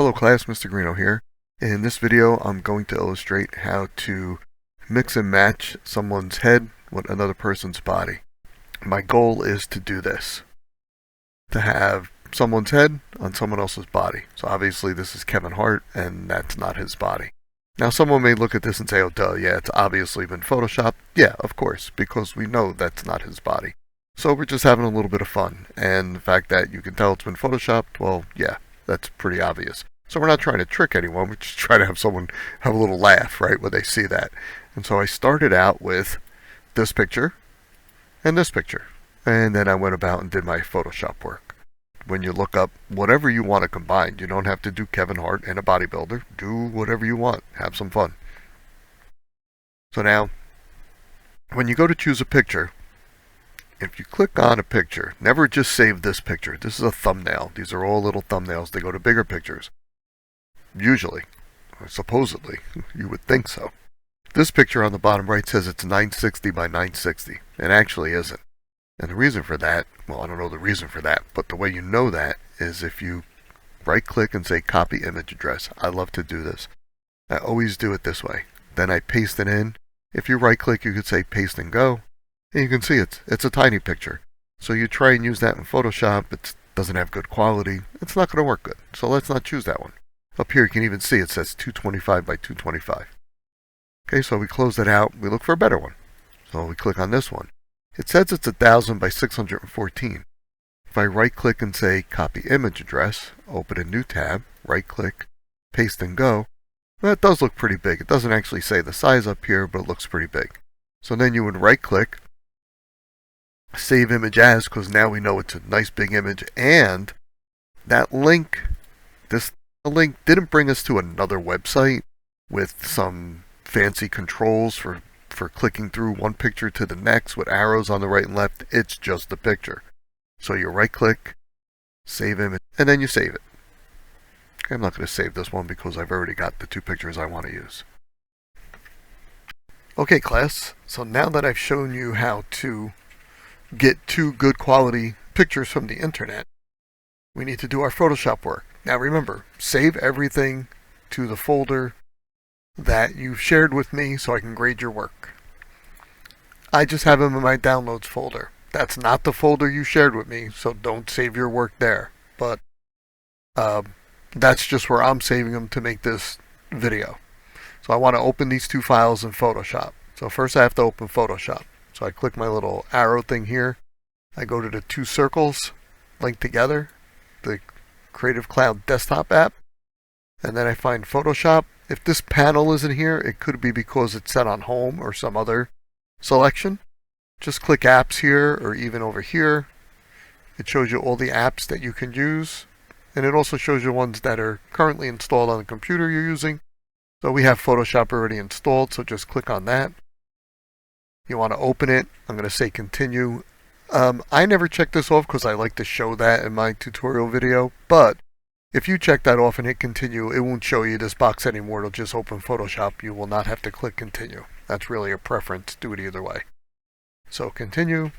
Hello class, Mr. Guarino here. In this video I'm going to illustrate how to mix and match someone's head with another person's body. My goal is to do this, to have someone's head on someone else's body. So obviously this is Kevin Hart and that's not his body. Now someone may look at this and say, oh duh, yeah, it's obviously been photoshopped. Yeah, of course, because we know that's not his body. So we're just having a little bit of fun, and the fact that you can tell it's been photoshopped, well, yeah, that's pretty obvious. So we're not trying to trick anyone, we're just trying to have someone have a little laugh, right, when they see that. And so I started out with this picture and this picture, and then I went about and did my Photoshop work. When you look up whatever you want to combine, you don't have to do Kevin Hart and a bodybuilder. Do whatever you want, have some fun. So now, when you go to choose a picture, if you click on a picture, never just save this picture. This is a thumbnail. These are all little thumbnails. They go to bigger pictures. Usually, or supposedly, you would think so. This picture on the bottom right says it's 960 by 960. It actually isn't. And the reason for that, well, I don't know the reason for that, but the way you know that is if you right click and say copy image address. I love to do this. I always do it this way. Then I paste it in. If you right click, you could say paste and go. And you can see it's a tiny picture. So you try and use that in Photoshop, it doesn't have good quality. It's not going to work good. So let's not choose that one. Up here you can even see it says 225 by 225. Okay, so we close that out. We look for a better one. So we click on this one. It says it's 1000 by 614. If I right click and say copy image address, open a new tab, right click, paste and go, well, it does look pretty big. It doesn't actually say the size up here, but it looks pretty big. So then you would right click, save image as, because now we know it's a nice big image, and that link, this link didn't bring us to another website with some fancy controls for clicking through one picture to the next with arrows on the right and left. It's just the picture. So you right click, save image, and then you save it. Okay, I'm not going to save this one because I've already got the two pictures I want to use. Okay class, so now that I've shown you how to get two good quality pictures from the internet, we need to do our Photoshop work. Now remember, save everything to the folder that you've shared with me so I can grade your work. I just have them in my downloads folder. That's not the folder you shared with me, so don't save your work there. But that's just where I'm saving them to make this video. So I want to open these two files in Photoshop. So first I have to open Photoshop. So I click my little arrow thing here. I go to the two circles linked together, the Creative Cloud desktop app, and then I find Photoshop. If this panel isn't here, it could be because it's set on home or some other selection. Just click apps here or even over here. It shows you all the apps that you can use, and it also shows you ones that are currently installed on the computer you're using. So we have Photoshop already installed, so just click on that. You want to open it. I'm going to say continue. I never check this off because I like to show that in my tutorial video, but if you check that off and hit continue, it won't show you this box anymore. It'll just open Photoshop. You will not have to click continue. That's really a preference. Do it either way. So continue,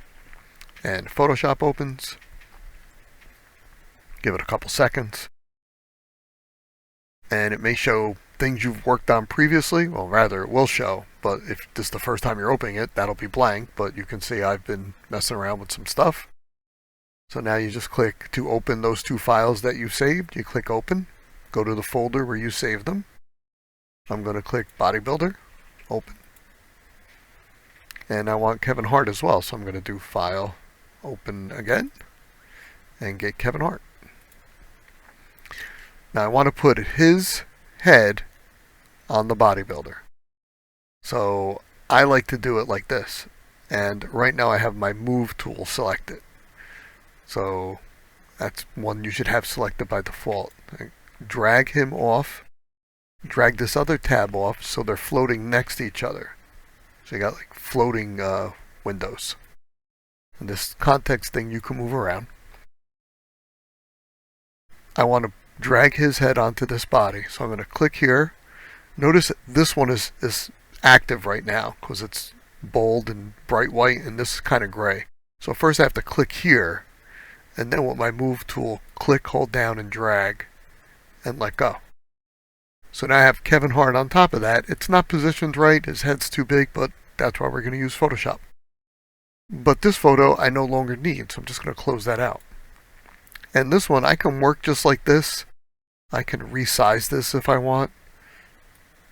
and Photoshop opens. Give it a couple seconds. And it may show things you've worked on previously. Well, rather, it will show, but if this is the first time you're opening it, that'll be blank, but you can see I've been messing around with some stuff. So now you just click to open those two files that you saved. You click open, go to the folder where you saved them. I'm going to click bodybuilder, open. And I want Kevin Hart as well, so I'm going to do file, open again, and get Kevin Hart. Now I want to put his head on the bodybuilder. So I like to do it like this. And right now I have my move tool selected. So that's one you should have selected by default. Drag him off. Drag this other tab off so they're floating next to each other. So you got like floating windows. And this context thing you can move around. I want to drag his head onto this body. So I'm going to click here. Notice this one is active right now because it's bold and bright white, and this is kind of gray. So first I have to click here, and then with my move tool, click, hold down, and drag. and let go. So now I have Kevin Hart on top of that. It's not positioned right, his head's too big, but that's why we're going to use Photoshop. But this photo I no longer need, so I'm just going to close that out. And this one, I can work just like this. I can resize this if I want.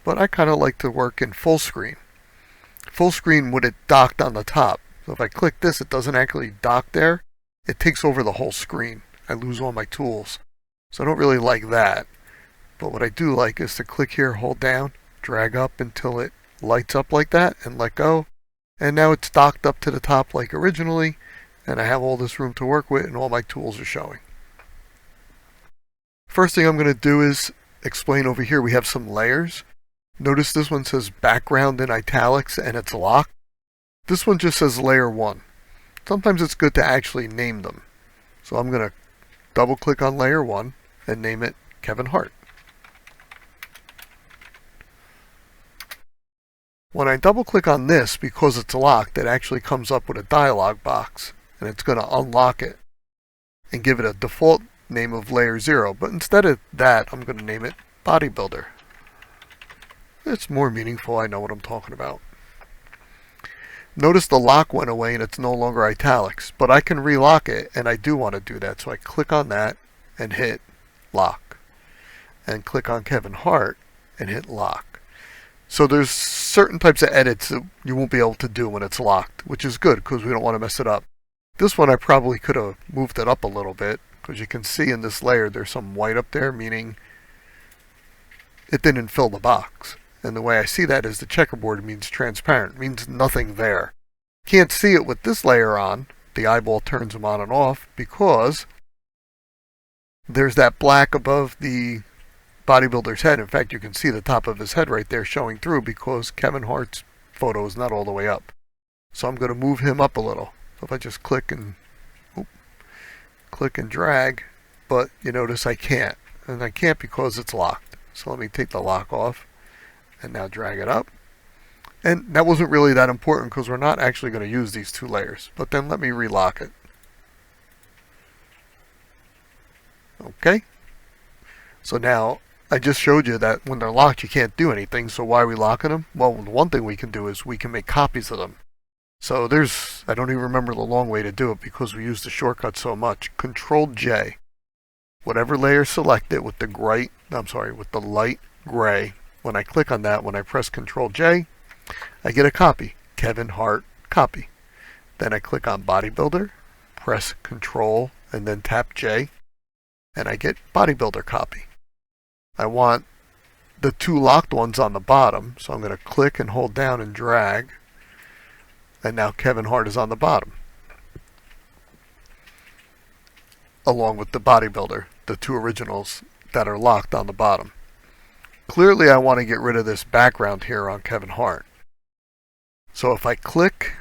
But I kind of like to work in full screen. Full screen with it docked on the top. So if I click this, it doesn't actually dock there. It takes over the whole screen. I lose all my tools. So I don't really like that. But what I do like is to click here, hold down, drag up until it lights up like that, and let go. And now it's docked up to the top like originally, and I have all this room to work with, and all my tools are showing. First thing I'm going to do is explain over here we have some layers. Notice this one says background in italics and it's locked. This one just says layer 1. Sometimes it's good to actually name them. So I'm going to double click on layer 1 and name it Kevin Hart. When I double click on this, because it's locked, it actually comes up with a dialog box, and it's going to unlock it and give it a default name of layer 0. But instead of that, I'm going to name it bodybuilder. It's more meaningful. I know what I'm talking about. Notice the lock went away and it's no longer italics, but I can relock it, and I do want to do that. So I click on that and hit lock, and click on Kevin Hart and hit lock. So there's certain types of edits that you won't be able to do when it's locked, which is good because we don't want to mess it up. This one I probably could have moved it up a little bit, because you can see in this layer there's some white up there, meaning it didn't fill the box. And the way I see that is the checkerboard means transparent, means nothing there. Can't see it with this layer on. The eyeball turns them on and off because there's that black above the bodybuilder's head. In fact, you can see the top of his head right there showing through because Kevin Hart's photo is not all the way up. So I'm going to move him up a little. So if I just click and drag, but you notice I can't. And I can't because it's locked. So let me take the lock off and now drag it up. And that wasn't really that important because we're not actually going to use these two layers. But then let me relock it. Okay. So now I just showed you that when they're locked you can't do anything. So why are we locking them? Well, one thing we can do is we can make copies of them. So I don't even remember the long way to do it because we use the shortcut so much. Control J. Whatever layer selected with the light gray. When I click on that, when I press Control J, I get a copy. Kevin Hart copy. Then I click on bodybuilder, press Control, and then tap J, and I get bodybuilder copy. I want the two locked ones on the bottom, so I'm going to click and hold down and drag, and now Kevin Hart is on the bottom, along with the bodybuilder, the two originals that are locked on the bottom. Clearly I want to get rid of this background here on Kevin Hart. So if I click,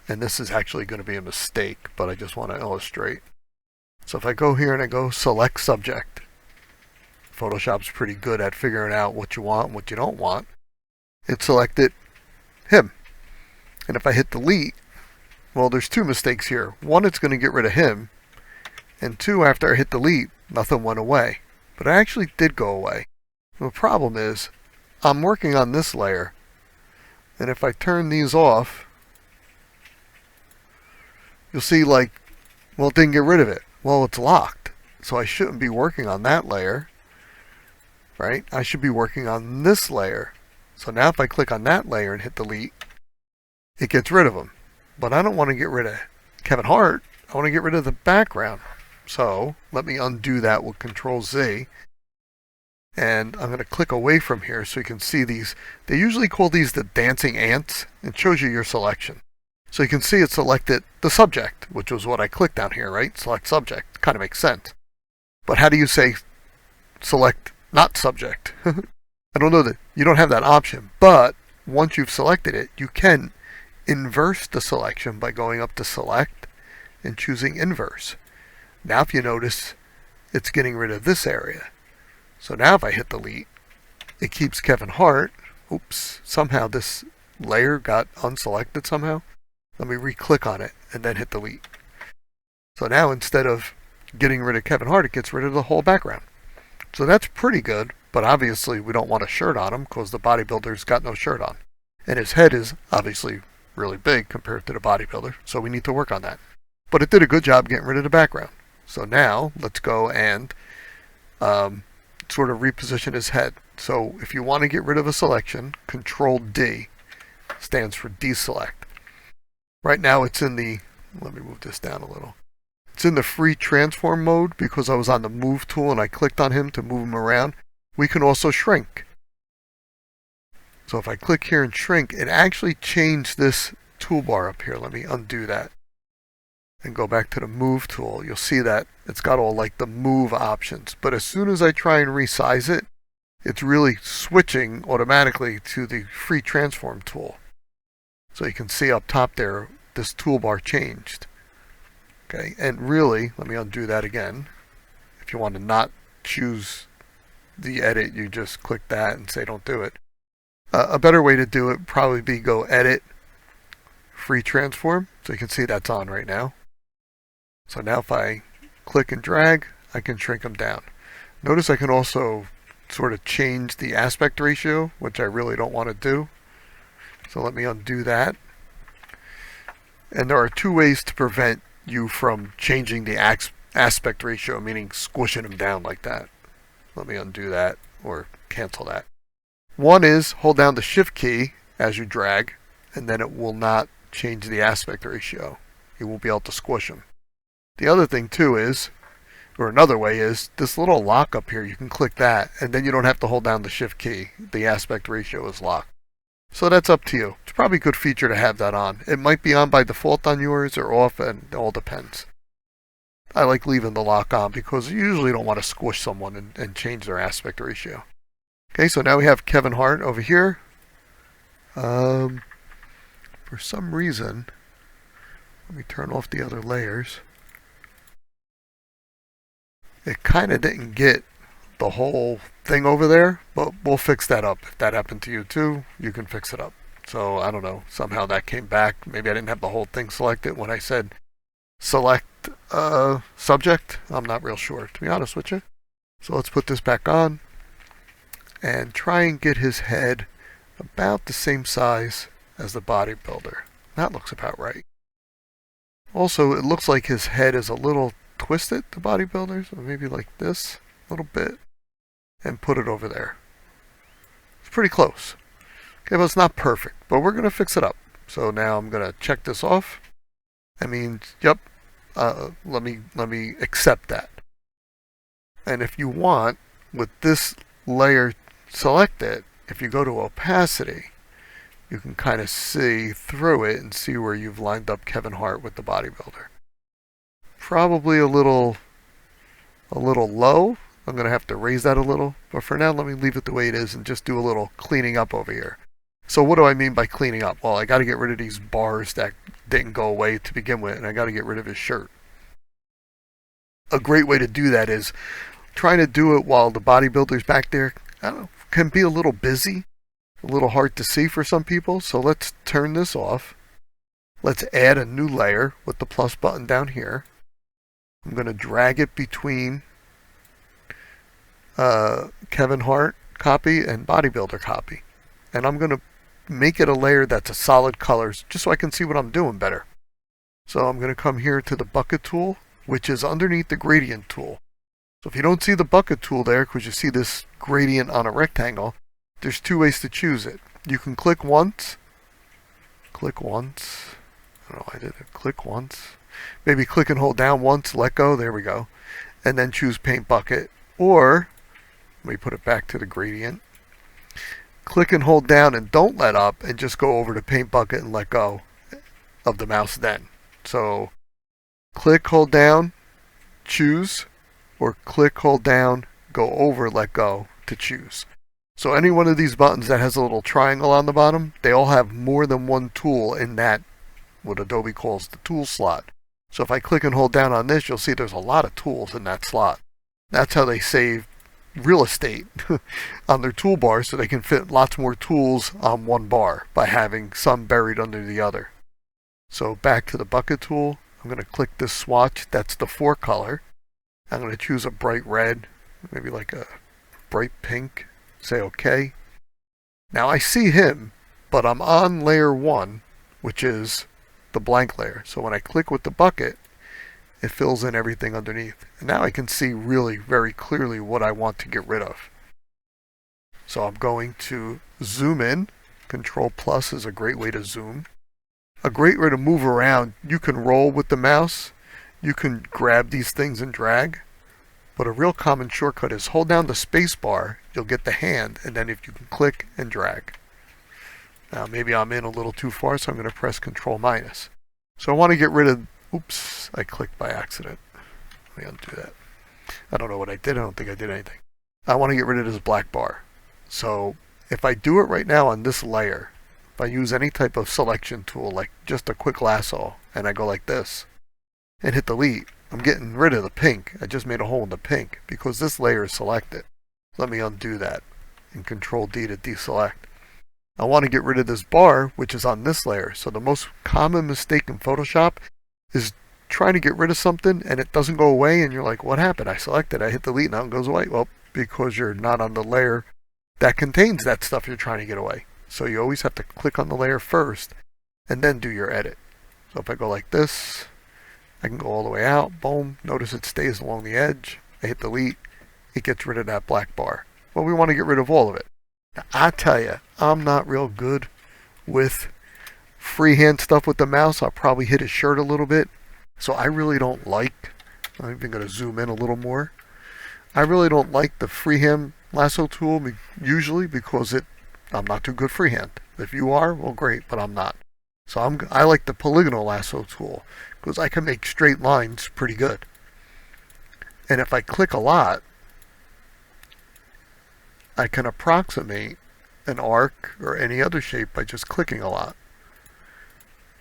and this is actually going to be a mistake, but I just want to illustrate. So if I go here and I go select subject, Photoshop's pretty good at figuring out what you want and what you don't want. It selected him. And if I hit delete, well, there's two mistakes here. One, it's going to get rid of him. And two, after I hit delete, nothing went away. But it actually did go away. The problem is, I'm working on this layer, and if I turn these off, you'll see it didn't get rid of it. Well, it's locked, so I shouldn't be working on that layer, right? I should be working on this layer. So now if I click on that layer and hit delete, it gets rid of them. But I don't want to get rid of Kevin Hart. I want to get rid of the background. So let me undo that with Control Z. And I'm going to click away from here so you can see these. They usually call these the dancing ants. It shows you your selection. So you can see it selected the subject, which was what I clicked down here, right? Select subject. Kind of makes sense. But how do you say select not subject? I don't know that you don't have that option. But once you've selected it, you can inverse the selection by going up to select and choosing inverse. Now if you notice, it's getting rid of this area. So now if I hit delete, it keeps Kevin Hart. Oops, somehow this layer got unselected somehow. Let me re-click on it and then hit delete. So now instead of getting rid of Kevin Hart, it gets rid of the whole background. So that's pretty good, but obviously we don't want a shirt on him because the bodybuilder's got no shirt on. And his head is obviously really big compared to the bodybuilder, so we need to work on that. But it did a good job getting rid of the background. So now let's go and sort of reposition his head. So if you want to get rid of a selection, Control D stands for deselect. Right now it's in the, let me move this down a little. It's in the free transform mode because I was on the move tool and I clicked on him to move him around. We can also shrink. So if I click here and shrink, it actually changed this toolbar up here. Let me undo that and go back to the move tool. You'll see that it's got all like the move options. But as soon as I try and resize it, it's really switching automatically to the free transform tool. So you can see up top there, this toolbar changed. Okay, and really, let me undo that again. If you want to not choose the edit, you just click that and say don't do it. A better way to do it would probably be go edit, free transform. So you can see that's on right now. So now if I click and drag, I can shrink them down. Notice I can also sort of change the aspect ratio, which I really don't want to do. So let me undo that. And there are two ways to prevent you from changing the aspect ratio, meaning squishing them down like that. Let me undo that or cancel that. One is hold down the shift key as you drag, and then it will not change the aspect ratio. You won't be able to squish them. The other thing too is, or another way is, this little lock up here, you can click that, and then you don't have to hold down the shift key. The aspect ratio is locked. So that's up to you. It's probably a good feature to have that on. It might be on by default on yours or off, and it all depends. I like leaving the lock on because you usually don't want to squish someone and change their aspect ratio. Okay, so now we have Kevin Hart over here. For some reason, let me turn off the other layers. It kind of didn't get the whole thing over there, but we'll fix that up. If that happened to you too, you can fix it up. So I don't know, somehow that came back. Maybe I didn't have the whole thing selected when I said select subject. I'm not real sure, to be honest with you. So let's put this back on and try and get his head about the same size as the bodybuilder. That looks about right. Also, it looks like his head is a little twisted, the bodybuilder, so maybe like this a little bit, and put it over there. It's pretty close. Okay, but it's not perfect, but we're going to fix it up. So now I'm going to check this off. That means, yep, let me accept that. And if you want, with this layer selected, if you go to opacity, you can kind of see through it and see where you've lined up Kevin Hart with the bodybuilder. Probably a little low. I'm going to have to raise that a little, but for now let me leave it the way it is and just do a little cleaning up over here. So what do I mean by cleaning up? Well, I got to get rid of these bars that didn't go away to begin with, and I got to get rid of his shirt. A great way to do that is trying to do it while the bodybuilder's back there. I don't know, can be a little busy, a little hard to see for some people. So let's turn this off. Let's add a new layer with the plus button down here. I'm going to drag it between Kevin Hart copy and bodybuilder copy. And I'm going to make it a layer that's a solid color just so I can see what I'm doing better. So I'm going to come here to the bucket tool, which is underneath the gradient tool. So if you don't see the bucket tool there, because you see this gradient on a rectangle, there's two ways to choose it. You can click once. Click once. I don't know, I did it. Click once. Maybe click and hold down once, let go, there we go. And then choose paint bucket. Or, let me put it back to the gradient. Click and hold down and don't let up and just go over to paint bucket and let go of the mouse then. So, click, hold down, choose, or click, hold down, go over, let go to choose. So any one of these buttons that has a little triangle on the bottom, they all have more than one tool in that, what Adobe calls the tool slot. So if I click and hold down on this, you'll see there's a lot of tools in that slot. That's how they save real estate on their toolbar, so they can fit lots more tools on one bar by having some buried under the other. So back to the bucket tool, I'm going to click this swatch. That's the 4 color. I'm going to choose a bright red, maybe like a bright pink, say OK. Now I see him, but I'm on layer 1, which is the blank layer. So when I click with the bucket, it fills in everything underneath. And now I can see really very clearly what I want to get rid of. So I'm going to zoom in. Control plus is a great way to zoom. A great way to move around. You can roll with the mouse. You can grab these things and drag. But a real common shortcut is hold down the space bar. You'll get the hand, and then if you can click and drag. Now maybe I'm in a little too far, so I'm going to press Control minus. So I want to get rid of, oops, I clicked by accident. Let me undo that. I don't know what I did. I don't think I did anything. I want to get rid of this black bar. So if I do it right now on this layer, if I use any type of selection tool, like just a quick lasso, and I go like this, and hit delete, I'm getting rid of the pink. I just made a hole in the pink because this layer is selected. Let me undo that and Control D to deselect. I want to get rid of this bar, which is on this layer. So the most common mistake in Photoshop is trying to get rid of something and it doesn't go away, and you're like, what happened? I selected, I hit delete, now it goes away. Well, because you're not on the layer that contains that stuff you're trying to get away. So you always have to click on the layer first and then do your edit. So if I go like this, I can go all the way out, boom, notice it stays along the edge. I hit delete, it gets rid of that black bar. Well, we want to get rid of all of it. Now, I tell you, I'm not real good with freehand stuff with the mouse. I'll probably hit his shirt a little bit. So I really don't like, I'm even going to zoom in a little more. I really don't like the freehand lasso tool usually because I'm not too good freehand. If you are, well great, but I'm not. So I like the polygonal lasso tool because I can make straight lines pretty good. And if I click a lot, I can approximate an arc or any other shape by just clicking a lot.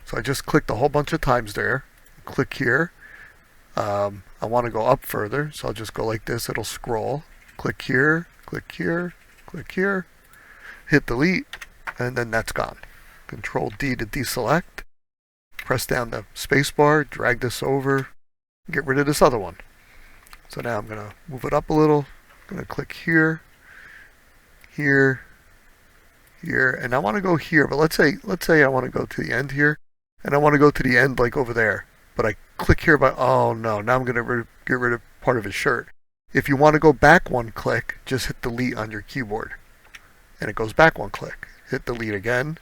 So I just clicked a whole bunch of times there. Click here. I want to go up further, so I'll just go like this. It'll scroll. Click here, click here, click here. Hit delete, and then that's gone. Control D to deselect. Press down the space bar, drag this over, get rid of this other one. So now I'm going to move it up a little. I'm going to click here, here, here, and I want to go here, but let's say I want to go to the end here, and I want to go to the end like over there. But I click here by, oh no, now I'm going to get rid of part of his shirt. If you want to go back one click, just hit delete on your keyboard. And it goes back one click. Hit delete again.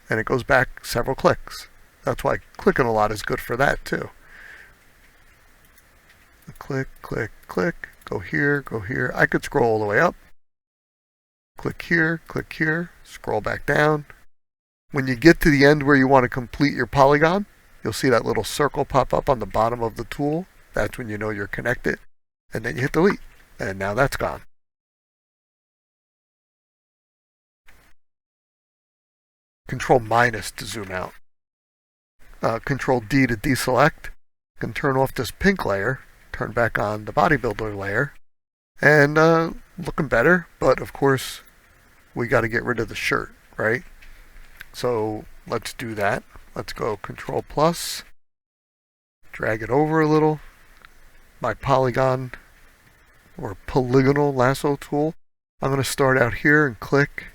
And it goes back several clicks. That's why clicking a lot is good for that too. Click, click, click. Go here, go here. I could scroll all the way up. Click here, scroll back down. When you get to the end where you want to complete your polygon, you'll see that little circle pop up on the bottom of the tool. That's when you know you're connected. And then you hit delete. And now that's gone. Control minus to zoom out. Control D to deselect. Can turn off this pink layer. Turn back on the bodybuilder layer. And looking better. But of course, we got to get rid of the shirt, right? So let's do that. Let's go Control plus. Drag it over a little. My polygon or polygonal lasso tool. I'm going to start out here and click.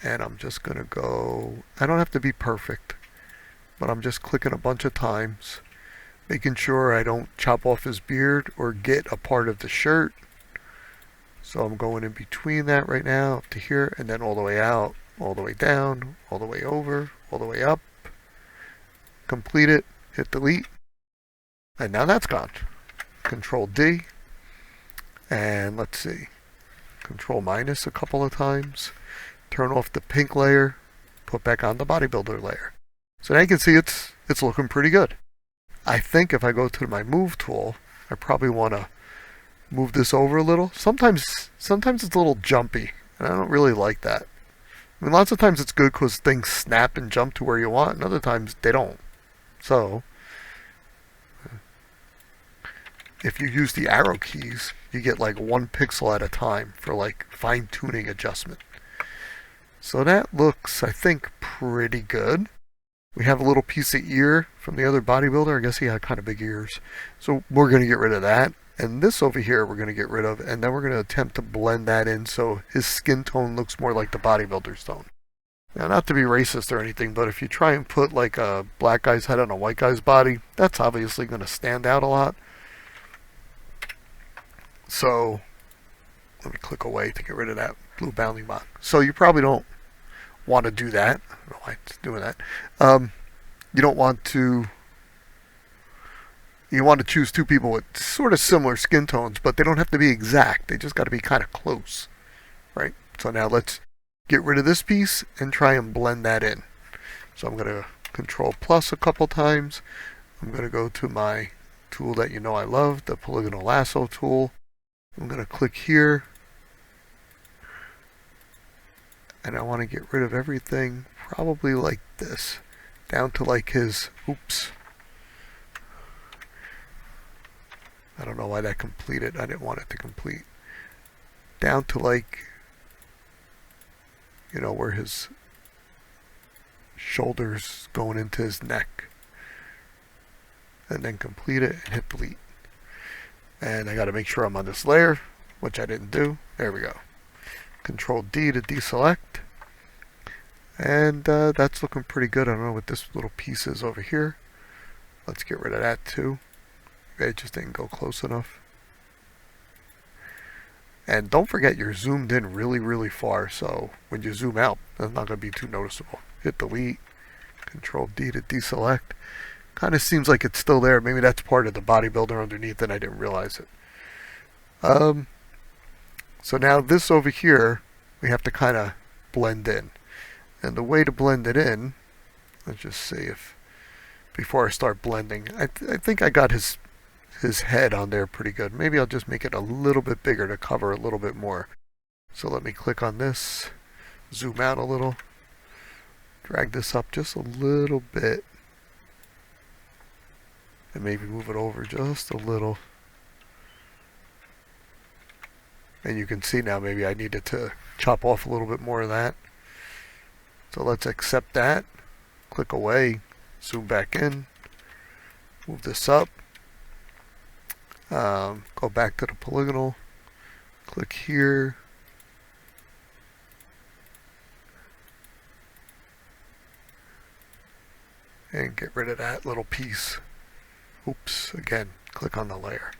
And I'm just going to go, I don't have to be perfect, but I'm just clicking a bunch of times, making sure I don't chop off his beard or get a part of the shirt. So I'm going in between that right now up to here, and then all the way out, all the way down, all the way over, all the way up. Complete it, hit delete, and now that's gone. Control D, and let's see, Control minus a couple of times. Turn off the pink layer, put back on the bodybuilder layer. So now you can see it's looking pretty good. I think if I go to my move tool, I probably want to move this over a little. Sometimes it's a little jumpy, and I don't really like that. I mean, lots of times it's good because things snap and jump to where you want, and other times they don't. So if you use the arrow keys, you get like 1 pixel at a time for like fine-tuning adjustment. So that looks, I think, pretty good. We have a little piece of ear from the other bodybuilder. I guess he had kind of big ears. So we're going to get rid of that. And this over here we're going to get rid of, and then we're going to attempt to blend that in so his skin tone looks more like the bodybuilder's tone. Now, not to be racist or anything, but if you try and put like a black guy's head on a white guy's body, that's obviously going to stand out a lot. So let me click away to get rid of that blue bounding box. So you probably don't want to do that. I don't know why it's doing that. You don't want to. You want to choose two people with sort of similar skin tones, but they don't have to be exact. They just got to be kind of close, right? So now let's get rid of this piece and try and blend that in. So I'm going to Control plus a couple times. I'm going to go to my tool that you know I love, the polygonal lasso tool. I'm going to click here, and I want to get rid of everything probably like this, down to like his, oops. I don't know why that completed. I didn't want it to complete. Down to like, you know, where his shoulders going into his neck. And then complete it and hit delete. And I got to make sure I'm on this layer, which I didn't do. There we go. Control D to deselect. And that's looking pretty good. I don't know what this little piece is over here. Let's get rid of that too. It just didn't go close enough. And don't forget you're zoomed in really, really far. So when you zoom out, that's not going to be too noticeable. Hit delete. Control D to deselect. Kind of seems like it's still there. Maybe that's part of the bodybuilder underneath and I didn't realize it. So now this over here, we have to kind of blend in. And the way to blend it in, let's just see if, before I start blending, I think I got his head on there pretty good. Maybe I'll just make it a little bit bigger to cover a little bit more. So let me click on this, zoom out a little, drag this up just a little bit, and maybe move it over just a little. And you can see now maybe I needed to chop off a little bit more of that. So let's accept that, click away, zoom back in, move this up. Go back to the polygonal, click here, and get rid of that little piece. Oops, again, click on the layer.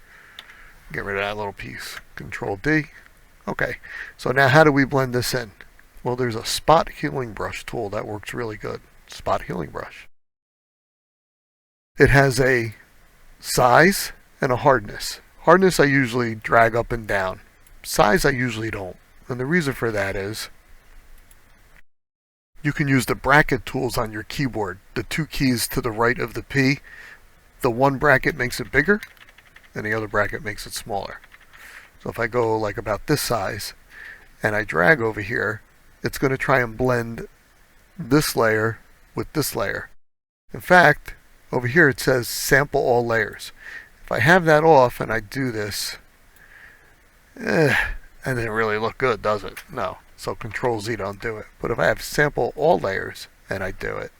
Get rid of that little piece. Control D. Okay, so now how do we blend this in? Well, there's a spot healing brush tool that works really good. Spot healing brush. It has a size and a hardness. Hardness I usually drag up and down. Size I usually don't. And the reason for that is you can use the bracket tools on your keyboard. The two keys to the right of the P. The one bracket makes it bigger and the other bracket makes it smaller. So if I go like about this size and I drag over here, it's going to try and blend this layer with this layer. In fact, over here it says sample all layers. If I have that off and I do this, and it didn't really look good, does it? No. So Control Z don't do it. But if I have sample all layers and I do it,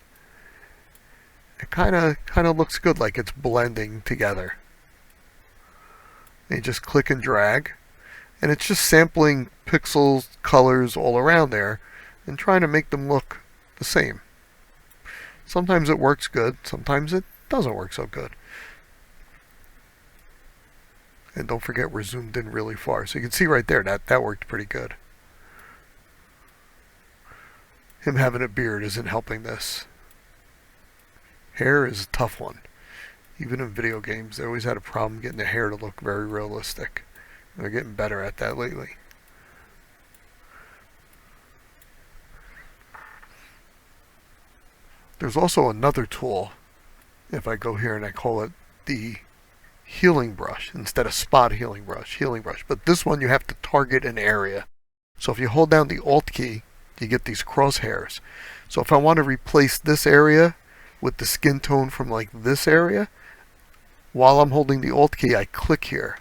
it kind of looks good, like it's blending together. And you just click and drag, and it's just sampling pixels, colors all around there, and trying to make them look the same. Sometimes it works good, sometimes it doesn't work so good. And don't forget we're zoomed in really far. So you can see right there that worked pretty good. Him having a beard isn't helping this. Hair is a tough one. Even in video games, they always had a problem getting the hair to look very realistic. And they're getting better at that lately. There's also another tool. If I go here and I call it the healing brush instead of spot healing brush. But this one you have to target an area. So if you hold down the Alt key, you get these crosshairs. So if I want to replace this area with the skin tone from like this area, while I'm holding the Alt key, I click here.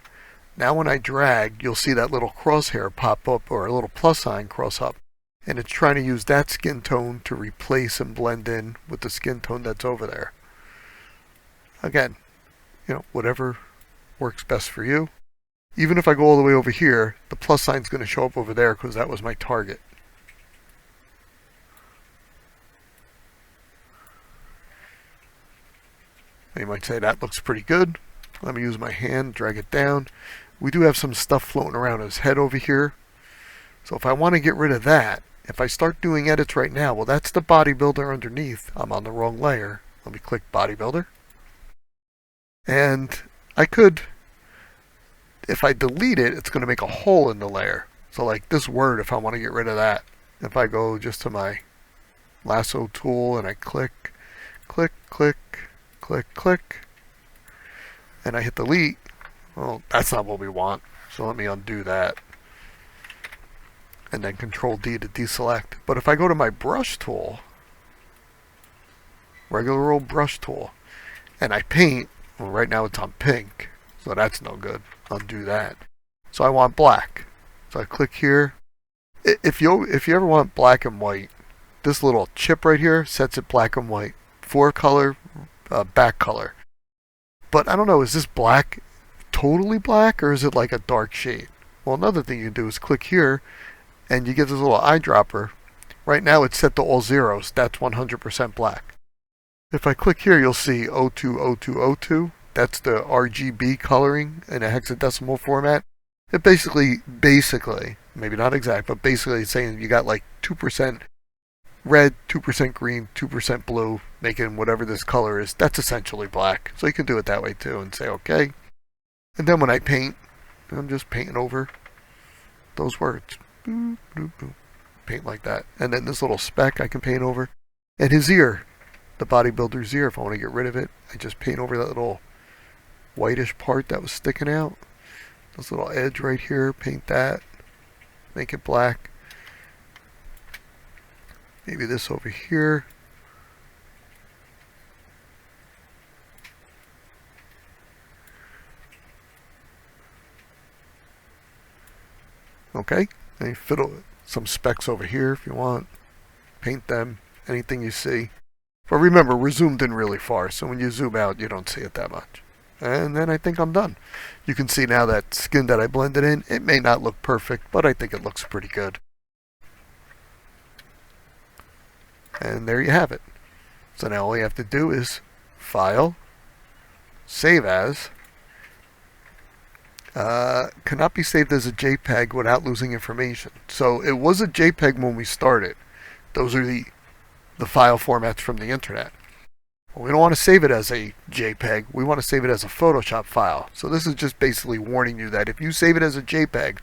Now when I drag, you'll see that little crosshair pop up, or a little plus sign cross up. And it's trying to use that skin tone to replace and blend in with the skin tone that's over there. Again, you know, whatever works best for you. even if I go all the way over here, the plus sign's going to show up over there because that was my target. And you might say that looks pretty good. Let me use my hand, drag it down. We do have some stuff floating around his head over here. So if I want to get rid of that, if I start doing edits right now, well, that's the bodybuilder underneath. I'm on the wrong layer. Let me click bodybuilder. And I could, if I delete it, it's going to make a hole in the layer. So like this word, if I want to get rid of that, if I go just to my lasso tool and I click, click, click, click, click, and I hit delete, well, that's not what we want. So let me undo that. And then Control D to deselect. But if I go to my brush tool, regular old brush tool, and I paint, well, right now it's on pink, so that's no good. Undo that. So I want black. So I click here. If you ever want black and white, this little chip right here sets it black and white. Forecolor, back color. But I don't know, is this black totally black, or is it like a dark shade? Well, another thing you can do is click here, and you get this little eyedropper. Right now it's set to all zeros. That's 100% black. If I click here, you'll see 020202. That's the RGB coloring in a hexadecimal format. It basically, maybe not exact, but basically it's saying you got like 2% red, 2% green, 2% blue, making whatever this color is. That's essentially black. So you can do it that way too and say okay. And then when I paint, I'm just painting over those words. Boop, boop, boop. Paint like that. And then this little speck I can paint over. And his ear, the bodybuilder's ear, if I want to get rid of it, I just paint over that little whitish part that was sticking out. This little edge right here, paint that. Make it black. Maybe this over here. Okay. And you fiddle some specks over here if you want. Paint them. Anything you see. But remember, we're zoomed in really far, so when you zoom out, you don't see it that much. And then I think I'm done. You can see now that skin that I blended in, it may not look perfect, but I think it looks pretty good. And there you have it. So now all you have to do is File, Save As. Cannot be saved as a JPEG without losing information. So it was a JPEG when we started. Those are the file formats from the internet. Well, we don't want to save it as a JPEG. We want to save it as a Photoshop file. So this is just basically warning you that if you save it as a JPEG,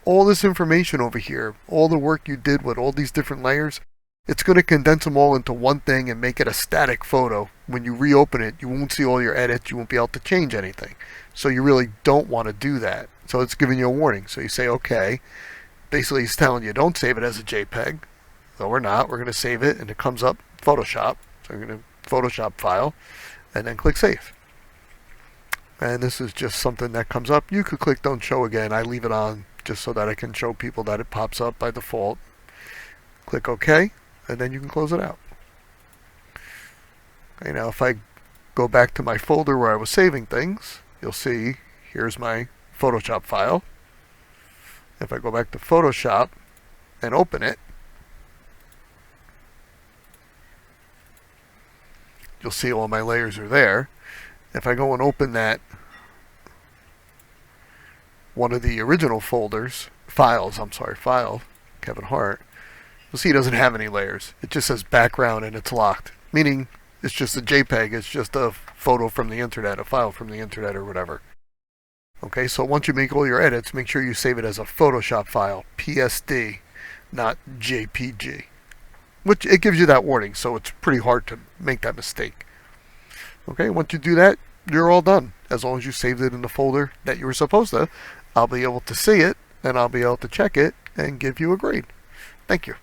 all this information over here, all the work you did with all these different layers, it's going to condense them all into one thing and make it a static photo. When you reopen it, you won't see all your edits. You won't be able to change anything. So you really don't want to do that. So it's giving you a warning. So you say, okay. Basically, he's telling you, don't save it as a JPEG. So we're not. We're going to save it, and it comes up Photoshop. So I'm going to Photoshop file, and then click Save. And this is just something that comes up. You could click Don't Show Again. I leave it on just so that I can show people that it pops up by default. Click OK, and then you can close it out. Okay, now if I go back to my folder where I was saving things, you'll see here's my Photoshop file. If I go back to Photoshop and open it, you'll see all my layers are there. If I go and open that, one of the original folders, file, Kevin Hart, you'll see it doesn't have any layers. It just says background and it's locked, meaning it's just a JPEG. It's just a photo from the internet, a file from the internet or whatever. Okay, so once you make all your edits, make sure you save it as a Photoshop file, PSD, not JPG. Which it gives you that warning, so it's pretty hard to make that mistake. Okay, once you do that, you're all done. As long as you saved it in the folder that you were supposed to, I'll be able to see it, and I'll be able to check it and give you a grade. Thank you.